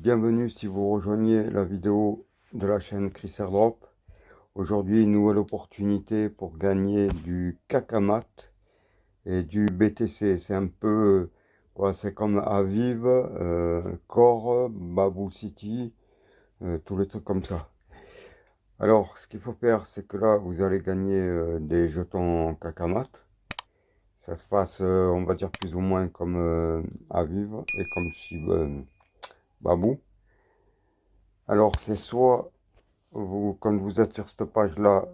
bienvenue si vous rejoignez la vidéo de la chaîne Chris Airdrop. Aujourd'hui, une nouvelle opportunité pour gagner du Kakamat et du BTC. C'est un peu, quoi, c'est comme Aviv, Core, Babel City, tous les trucs comme ça. Alors, ce qu'il faut faire, c'est que là, vous allez gagner des jetons Kakamat. Ça se passe, on va dire, plus ou moins comme Aviv et comme Babou. Alors, c'est soit vous, quand vous êtes sur cette page-là,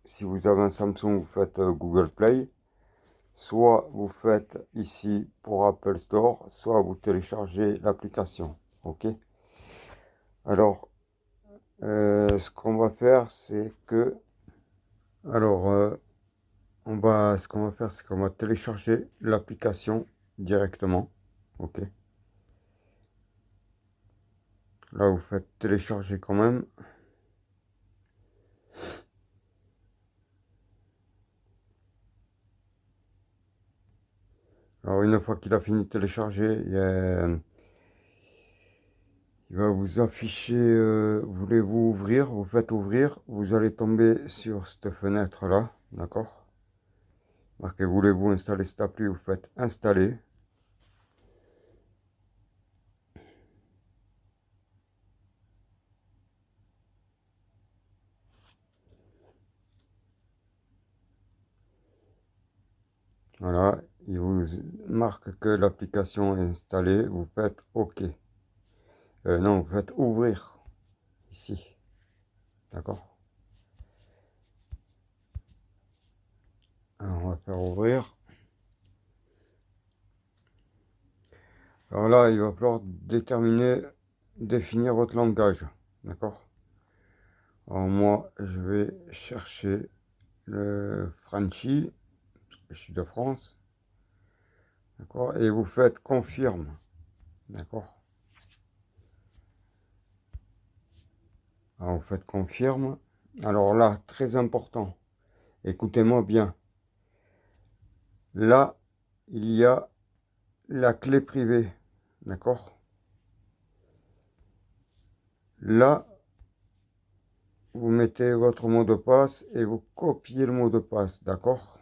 si vous avez un Samsung, vous faites Google Play, soit vous faites ici pour Apple Store, soit vous téléchargez l'application. Ok. Alors, ce qu'on va faire, c'est que, alors, ce qu'on va faire, c'est qu'on va télécharger l'application directement. Ok. Là, vous faites télécharger quand même. Alors, une fois qu'il a fini de télécharger, il va vous afficher, voulez-vous ouvrir? Vous faites ouvrir, vous allez tomber sur cette fenêtre-là, d'accord? Marquez, voulez-vous installer cette appli? Vous faites installer. Voilà, il vous marque que l'application est installée, vous faites OK. Non, vous faites ouvrir, ici, d'accord? Alors, on va faire ouvrir. Alors là, il va falloir définir votre langage, d'accord? Alors moi, je vais chercher le Frenchy, parce que je suis de France, d'accord? Et vous faites confirme, d'accord? Alors vous faites confirme. Alors là, très important, écoutez-moi bien. Là, il y a la clé privée, d'accord? Là, vous mettez votre mot de passe et vous copiez le mot de passe, d'accord?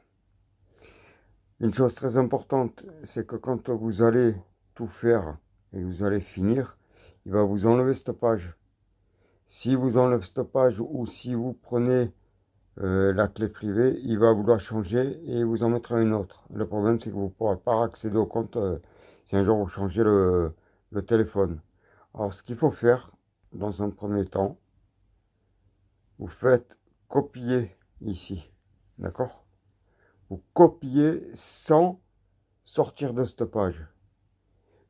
Une chose très importante, c'est que quand vous allez tout faire et vous allez finir, il va vous enlever cette page. Si vous enlevez cette page ou si vous prenez la clé privée, il va vouloir changer et vous en mettra une autre. Le problème, c'est que vous ne pourrez pas accéder au compte si un jour vous changez le téléphone. Alors, ce qu'il faut faire, dans un premier temps, vous faites copier ici, d'accord? Vous copiez sans sortir de cette page.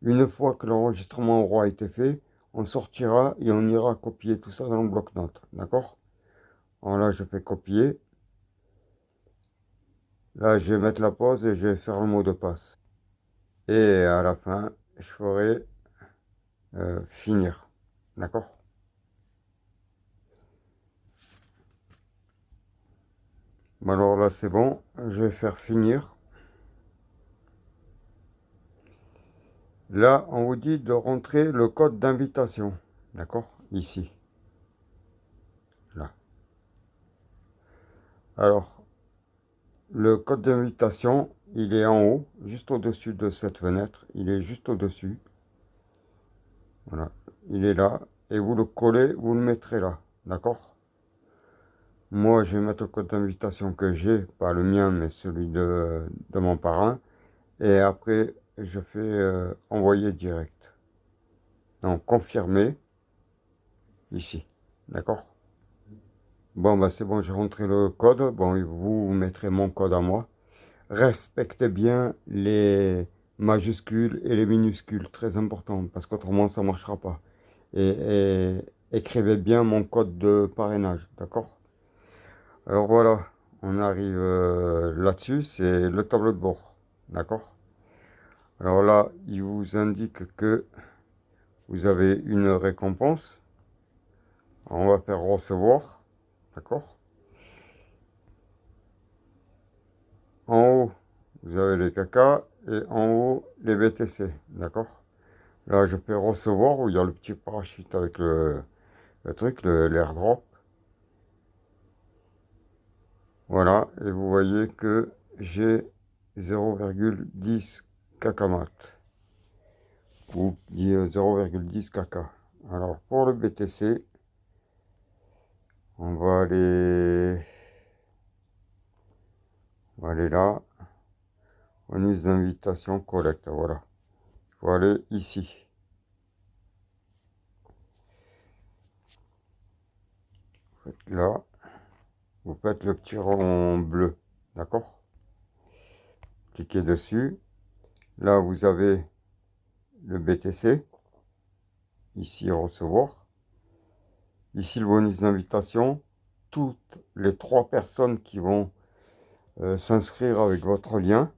Une fois que l'enregistrement aura été fait, on sortira et on ira copier tout ça dans le bloc-notes, d'accord? Alors là, je fais copier. Là, je vais mettre la pause et je vais faire le mot de passe. Et à la fin, je ferai finir. D'accord? Bon, alors là, c'est bon. Je vais faire finir. Là, on vous dit de rentrer le code d'invitation. D'accord? Ici. Là. Alors, le code d'invitation, il est en haut, juste au-dessus de cette fenêtre. Il est juste au-dessus. Voilà. Il est là. Et vous le collez, vous le mettrez là. D'accord? Moi, je vais mettre le code d'invitation que j'ai, pas le mien, mais celui de mon parrain. Et après, je fais envoyer direct. Donc, confirmer, ici. D'accord? Bon, bah c'est bon, j'ai rentré le code. Bon, vous mettrez mon code à moi. Respectez bien les majuscules et les minuscules, très important, parce qu'autrement, ça ne marchera pas. Et écrivez bien mon code de parrainage, d'accord? Alors voilà, on arrive là-dessus, c'est le tableau de bord, d'accord? Alors là, il vous indique que vous avez une récompense. Alors, on va faire recevoir, d'accord? En haut, vous avez les caca et en haut, les BTC, d'accord? Là, je fais recevoir où il y a le petit parachute avec le truc, l'airdrop. Voilà, et vous voyez que j'ai 0,10 cacamat ou 0,10 caca. Alors pour le BTC, on va aller là, bonus d'invitation collecte, voilà. Il faut aller ici. Vous faites là, vous faites le petit rond bleu, d'accord? Cliquez dessus. Là, vous avez le BTC. Ici, recevoir. Ici, le bonus d'invitation. Toutes les 3 personnes qui vont s'inscrire avec votre lien,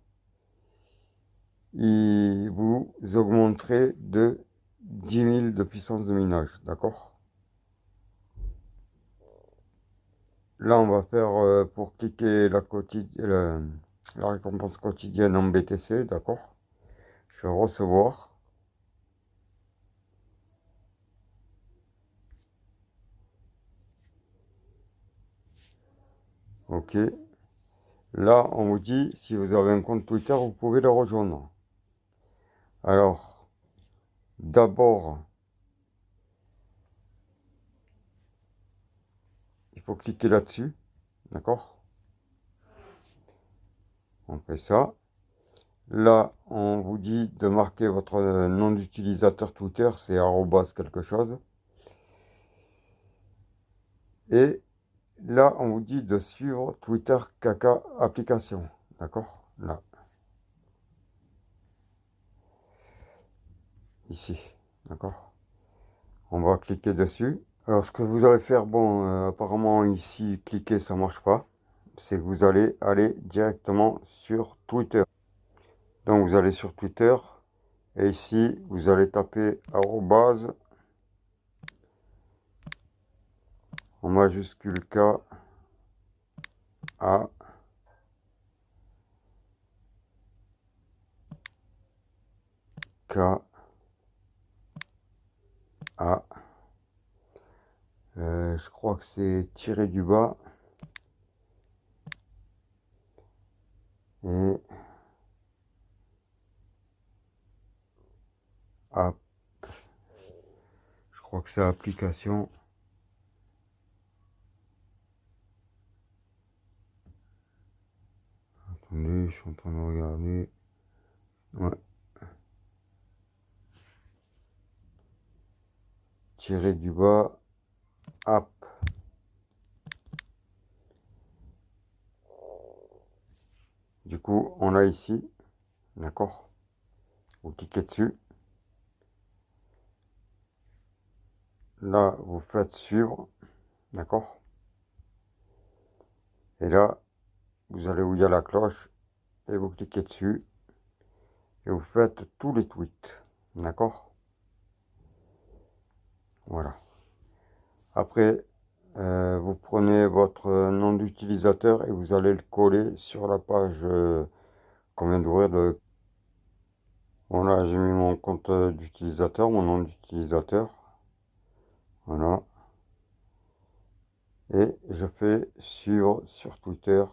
et vous augmenterez de 10 000 de puissance de minage, d'accord? Là, on va faire pour cliquer la récompense quotidienne en BTC, d'accord? Je vais recevoir. Ok. Là, on vous dit, si vous avez un compte Twitter, vous pouvez le rejoindre. Alors, d'abord, il faut cliquer là-dessus, d'accord? On fait ça. Là, on vous dit de marquer votre nom d'utilisateur Twitter, c'est arrobas quelque chose. Et là, on vous dit de suivre Twitter Caca application, d'accord? Là, ici, d'accord? On va cliquer dessus. Alors, ce que vous allez faire, bon, apparemment ici, cliquer, ça marche pas. C'est que vous allez aller directement sur Twitter. Donc, vous allez sur Twitter. Et ici, vous allez taper arrobase en majuscule K A K A. Je crois que c'est tiré du bas. Et A. Je crois que c'est application. Attendez, je suis en train de regarder. Ouais. Tiré du bas. App. Du coup, on l'a ici. D'accord? Vous cliquez dessus. Là, vous faites suivre. D'accord? Et là, vous allez où il y a la cloche. Et vous cliquez dessus. Et vous faites tous les tweets. D'accord? Voilà. Après, vous prenez votre nom d'utilisateur et vous allez le coller sur la page qu'on vient d'ouvrir. Voilà, j'ai mis mon compte d'utilisateur, mon nom d'utilisateur. Voilà. Et je fais suivre sur Twitter.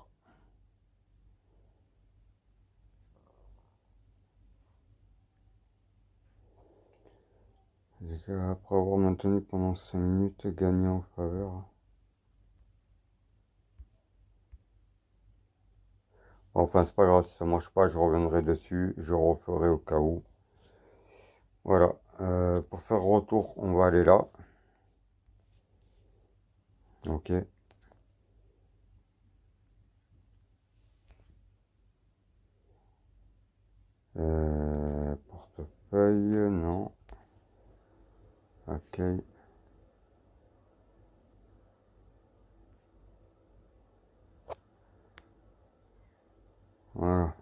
Après avoir maintenu pendant 5 minutes, gagnant en faveur. Enfin, c'est pas grave, si ça marche pas, je reviendrai dessus, je referai au cas où. Voilà. Pour faire retour, on va aller là. Ok. Portefeuille, non. Ok. Voilà.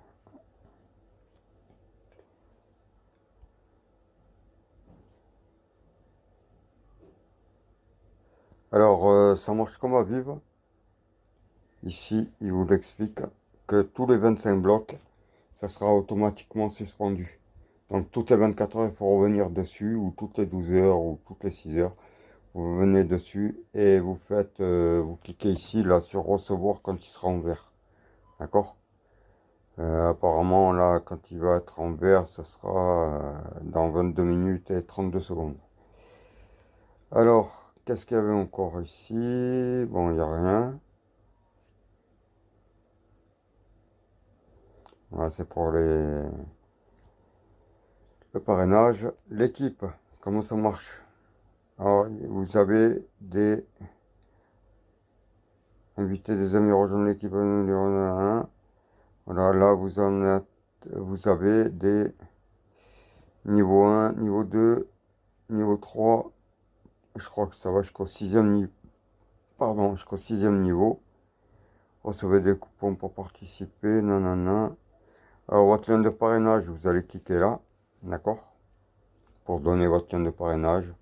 Alors, ça marche comme à vivre. Ici, il vous explique que tous les 25 blocs, ça sera automatiquement suspendu. Donc toutes les 24 heures, il faut revenir dessus, ou toutes les 12 heures, ou toutes les 6 heures. Vous venez dessus et vous faites, vous cliquez ici, là, sur recevoir quand il sera en vert. D'accord? Apparemment, là, quand il va être en vert, ça sera dans 22 minutes et 32 secondes. Alors, qu'est-ce qu'il y avait encore ici? Bon, il n'y a rien. Voilà, c'est pour le parrainage. L'équipe, comment ça marche? Alors, vous avez des invités, des amis rejoindre l'équipe. Voilà, là, vous avez des niveau 1, niveau 2, niveau 3. Je crois que ça va jusqu'au sixième niveau. Pardon, jusqu'au sixième niveau. Recevez des coupons pour participer. Nanana. Alors, votre lien de parrainage, vous allez cliquer là. D'accord? Pour donner votre lien de parrainage.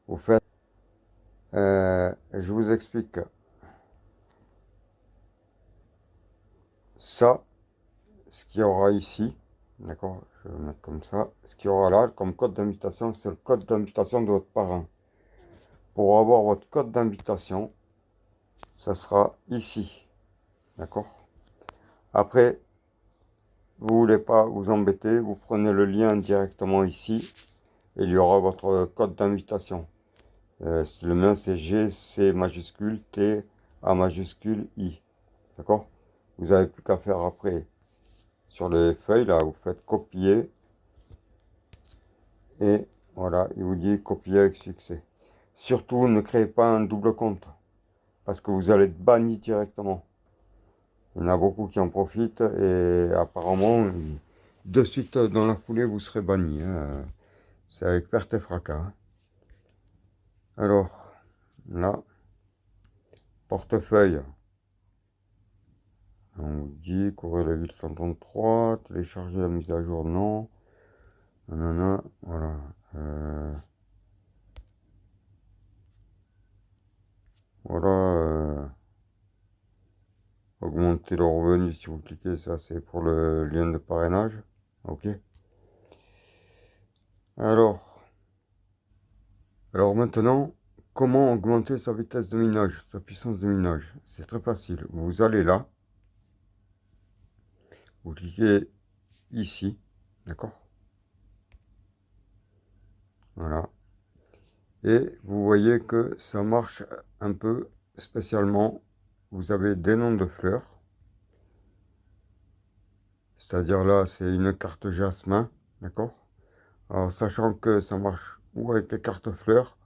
Vous faites. Je vous explique. Ça, ce qu'il y aura ici. D'accord? Je vais mettre comme ça. Ce qu'il y aura là, comme code d'invitation, c'est le code d'invitation de votre parrain. Pour avoir votre code d'invitation, ça sera ici. D'accord? Après, vous voulez pas vous embêter, vous prenez le lien directement ici et il y aura votre code d'invitation. Le mien c'est GC majuscule T A majuscule I. D'accord? Vous n'avez plus qu'à faire après sur les feuilles là, vous faites copier et voilà, il vous dit copier avec succès. Surtout ne créez pas un double compte parce que vous allez être banni directement. Il y en a beaucoup qui en profitent et apparemment, de suite dans la foulée, vous serez banni. Hein. C'est avec perte et fracas. Hein. Alors, là, portefeuille. On vous dit, couvrir la ville 133, télécharger la mise à jour, non. Nanana, voilà. Voilà. Augmenter le revenu, si vous cliquez, ça c'est pour le lien de parrainage. Ok. Alors, alors maintenant, comment augmenter sa vitesse de minage, sa puissance de minage? C'est très facile. Vous allez là, vous cliquez ici, d'accord? Voilà. Et vous voyez que ça marche un peu spécialement. Vous avez des noms de fleurs. C'est-à-dire là, c'est une carte jasmin, d'accord? Alors, sachant que ça marche ou avec les cartes fleurs,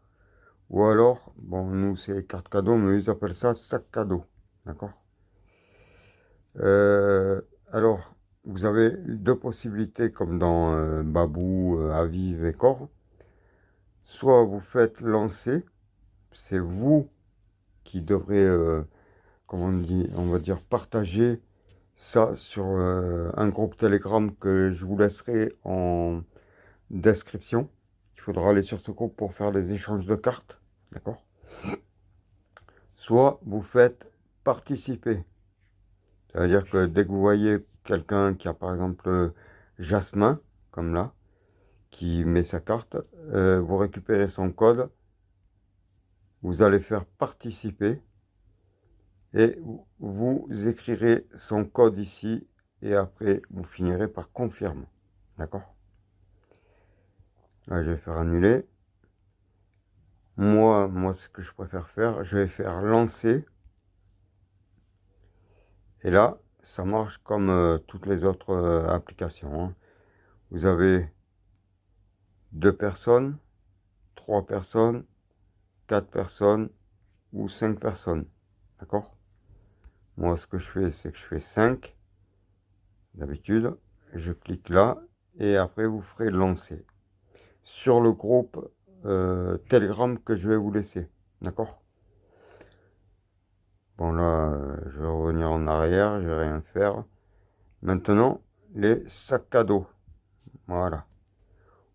ou alors, bon, nous, c'est cartes cadeaux, mais ils appellent ça sac cadeau, d'accord? Euh, alors, vous avez deux possibilités, comme dans Babou, Aviv et Cor. Soit vous faites lancer, c'est vous qui devrez, comment on dit, on va dire, partager ça sur un groupe Telegram que je vous laisserai en description. Il faudra aller sur ce groupe pour faire les échanges de cartes, d'accord? Soit vous faites participer. Ça veut dire que dès que vous voyez quelqu'un qui a par exemple Jasmin, comme là, qui met sa carte, vous récupérez son code, vous allez faire participer et vous écrirez son code ici et après vous finirez par confirmer. D'accord? Là, je vais faire annuler. Moi, ce que je préfère faire, je vais faire lancer. Et là, ça marche comme toutes les autres applications. Hein. Vous avez 2 personnes, 3 personnes, 4 personnes ou 5 personnes. D'accord? Moi, ce que je fais, c'est que je fais 5. D'habitude, je clique là et après, vous ferez lancer. Sur le groupe Telegram que je vais vous laisser. D'accord? Bon, là, je vais revenir en arrière, je vais rien faire. Maintenant, les sacs cadeaux. Voilà.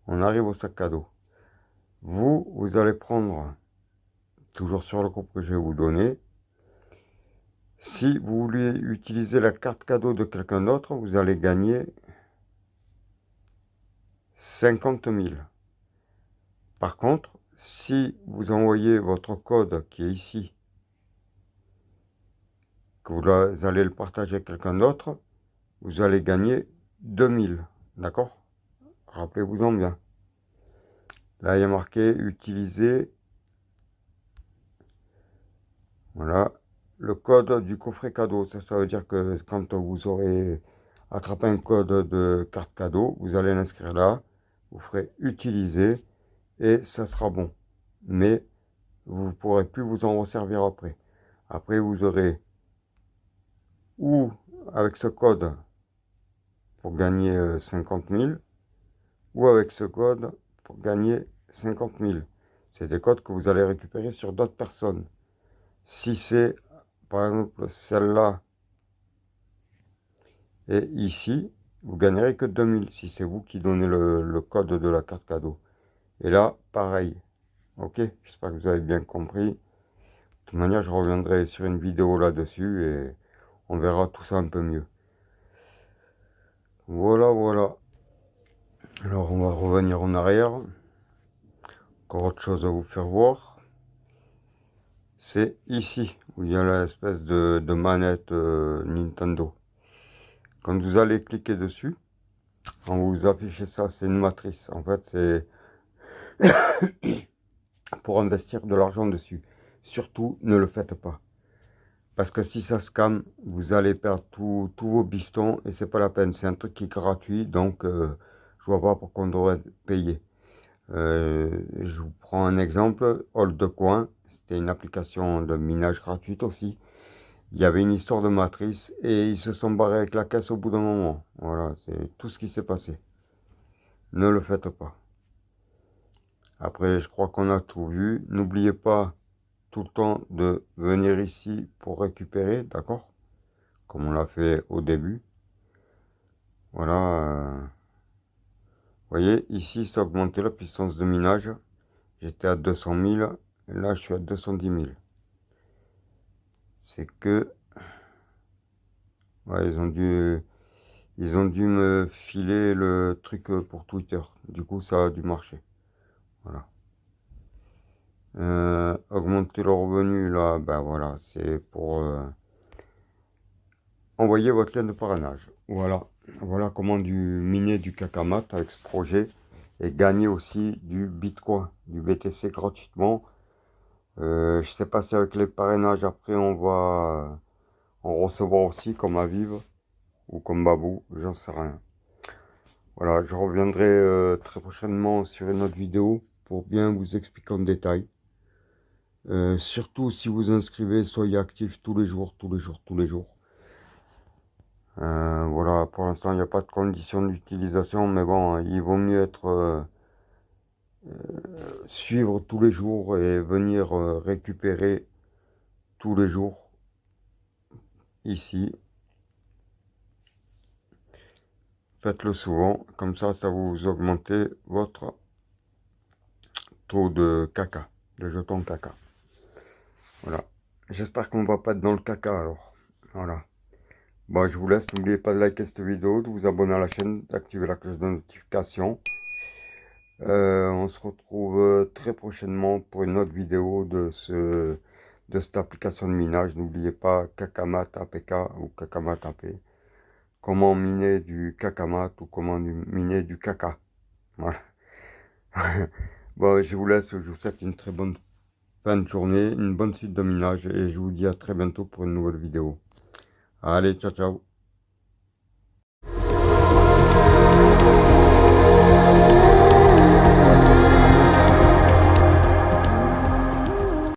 On arrive au sac cadeau. Vous allez prendre, toujours sur le groupe que je vais vous donner, si vous voulez utiliser la carte cadeau de quelqu'un d'autre, vous allez gagner 50 000. Par contre, si vous envoyez votre code qui est ici, que vous allez le partager avec quelqu'un d'autre, vous allez gagner 2000. D'accord? Rappelez-vous-en bien. Là, il y a marqué utiliser. Voilà. Le code du coffret cadeau. Ça veut dire que quand vous aurez attrapé un code de carte cadeau, vous allez l'inscrire là. Vous ferez utiliser et ça sera bon. Mais vous ne pourrez plus vous en resservir après. Après, vous aurez ou avec ce code pour gagner 50 000 ou avec ce code pour gagner 50 000. C'est des codes que vous allez récupérer sur d'autres personnes. Si c'est par exemple celle-là et ici, vous gagnerez que 2000 si c'est vous qui donnez le code de la carte cadeau. Et là, pareil. Ok, j'espère que vous avez bien compris. De toute manière, je reviendrai sur une vidéo là-dessus et on verra tout ça un peu mieux. Voilà, voilà. Alors, on va revenir en arrière. Encore autre chose à vous faire voir. C'est ici où il y a l'espèce de manette Nintendo. Quand vous allez cliquer dessus, quand vous affichez ça, c'est une matrice. En fait, c'est pour investir de l'argent dessus. Surtout, ne le faites pas. Parce que si ça scam, vous allez perdre tous vos bifetons et c'est pas la peine. C'est un truc qui est gratuit, donc je vois pas pourquoi on devrait payer. Je vous prends un exemple, Holdcoin, c'était une application de minage gratuite aussi. Il y avait une histoire de matrice et ils se sont barrés avec la caisse au bout d'un moment. Voilà, c'est tout ce qui s'est passé. Ne le faites pas. Après, je crois qu'on a tout vu. N'oubliez pas tout le temps de venir ici pour récupérer, d'accord? Comme on l'a fait au début. Voilà. Vous voyez, ici, ça a augmenté la puissance de minage. J'étais à 200 000. Et là, je suis à 210 000. C'est que... Ouais, ils ont dû me filer le truc pour Twitter. Du coup, ça a dû marcher. Voilà. Augmenter le revenu, là, ben voilà, c'est pour envoyer votre lien de parrainage. Voilà. Voilà comment miner du Kakamat avec ce projet et gagner aussi du Bitcoin, du BTC gratuitement. Je sais pas si avec les parrainages après on va en recevoir aussi comme Aviv ou comme Babou, j'en sais rien. Voilà, je reviendrai très prochainement sur une autre vidéo pour bien vous expliquer en détail. Surtout si vous inscrivez, soyez actifs tous les jours, tous les jours, tous les jours. Voilà, pour l'instant, il n'y a pas de condition d'utilisation, mais bon, il vaut mieux être suivre tous les jours et venir récupérer tous les jours ici. Faites-le souvent, comme ça vous augmentez votre taux de caca, de jetons caca. Voilà. J'espère qu'on va pas être dans le caca alors. Voilà. Bon, je vous laisse. N'oubliez pas de liker cette vidéo, de vous abonner à la chaîne, d'activer la cloche de notification. On se retrouve très prochainement pour une autre vidéo de cette application de minage. N'oubliez pas Kakamat APK ou Kakamat AP. Comment miner du Kakamat ou comment miner du caca. Voilà. Bon, je vous laisse. Je vous souhaite une très bonne fin de journée, une bonne suite de minage et je vous dis à très bientôt pour une nouvelle vidéo. Allez, ciao, ciao.